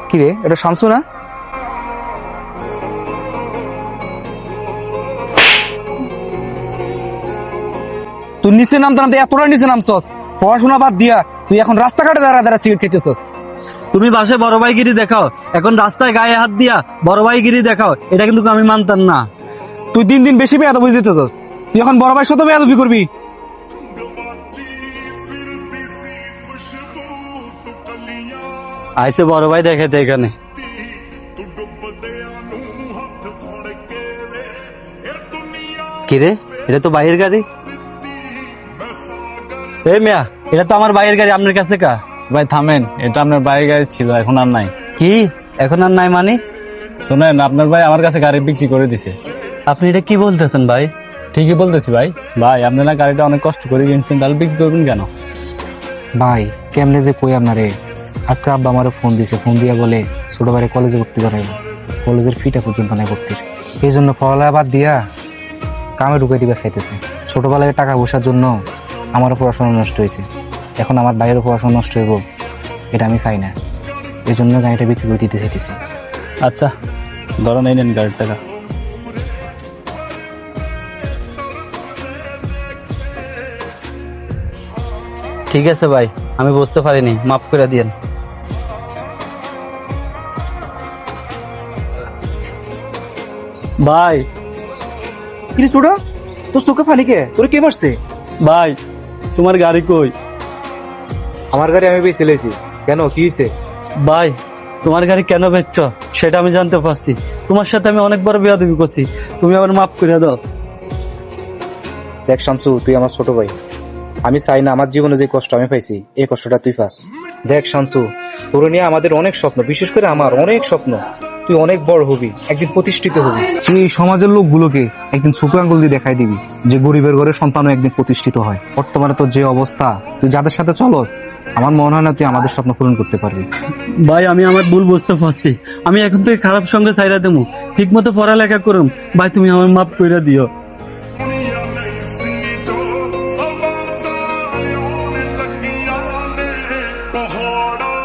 কিরে, এটা শামসু না? তুই নিচে নামতে নামতে এতটা নিচে নামছস, পড়াশোনা বাদ দিয়া তুই এখন রাস্তাঘাটে দাঁড়া দাঁড়া সিগারেট খেতেছস। তুমি বাসায় বড় ভাইগিরি দেখাও, এখন রাস্তায় গায়ে হাত দিয়া বড় ভাইগিরি দেখাও, এটা কিন্তু আমি মানতাম না। তুই দিন দিন বেশি বেয়াদবি দিতেছস। তুই এখন বড় ভাই শত বেয়াদবি করবি। আইসে বড় ভাই দেখাইতে এখানে। কিরে, এটা তো বাইরের গাড়ি। এই মিয়া, এটা তো আমার বাইরের গাড়ি, আপনার কাছে কা? ভাই থামেন, এটা আপনার ভাইয়ের গাড়ি ছিল, এখন আর নাই। কি এখন আর নাই মানে? শোনেন, আপনার ভাই আমার কাছে গাড়ি বিক্রি করে দিছে। আপনি এটা কি বলতেছেন ভাই? ঠিকই বলতেছি ভাই। ভাই আপনারা গাড়িটা অনেক কষ্ট করে কিনছেন, তাহলে বিক্রি করবেন কেন? ভাই কেমনে যে কই আপনারে, আজকে আব্বা আমারও ফোন দিছে, ফোন দিয়া বলে ছোট ভাই কলেজে ভর্তি করাইব, কলেজের ফিটা পর্যন্ত নাই ভর্তির। এই জন্য পড়ালেখা বাদ দিয়া কামে ঢুকে দিবে চাইতেছে। ছোটবেলায় টাকা পয়সার জন্য আমারও পড়াশোনা নষ্ট হয়েছে, এখন আমার বাইরেও পড়াশোনা নষ্ট হইব, এটা আমি চাই না। এই জন্য গাড়িটা বিক্রি করে দিতে চাইতেছি। আচ্ছা ধরো, এই নেন গাড়ির টাকা। ঠিক আছে ভাই, আমি বুঝতে পারিনি, মাফ করে দিয়েন। ভাই কি ছোট, তোর চোখে পানি কে? তোর কে মারছে? ভাই, তোমার গাড়ি কই? আমার গাড়ি আমি বেশি লেছি। কেন, কি হয়েছে? ভাই, তোমার গাড়ি কেন বেচছ সেটা আমি জানতে পারছি। তোমার সাথে আমি অনেক বড় বেয়াদবি করছি, তুমি আবার মাফ করে দাও। দেখ শামসু, তুই আমার ছোট ভাই, আমি চাই না আমার জীবনে যে কষ্ট আমি পাইছি এই কষ্টটা তুই পাস। দেখ শামসু, তোর নিয়ে আমাদের অনেক স্বপ্ন, বিশেষ করে আমার অনেক স্বপ্ন। তুই অনেক বড় হবি, একদিন প্রতিষ্ঠিত হবি। তুই এই সমাজের লোকগুলোকে একদিন ছোট আঙ্গুল দিয়ে দেখাই দিবি যে গরিবের ঘরে সন্তানও একদিন প্রতিষ্ঠিত হয়। বর্তমানে তোর যে অবস্থা, তুই যাদের সাথে চলস, আমার মনে হয় না তুই আমাদের স্বপ্ন পূরণ করতে পারবি। ভাই, আমি আমার ভুল বুঝতে পারছি, আমি এখন থেকে খারাপ সঙ্গে ছাইরা দেবো, ঠিক মতো পড়ালেখা করুম। ভাই, তুমি আমার মাফ করে দিও। ਆਵਾਜ਼ਾਂ ਆਉਣ ਲੱਗੀਆਂ ਨੇ ਪਹਾੜਾਂ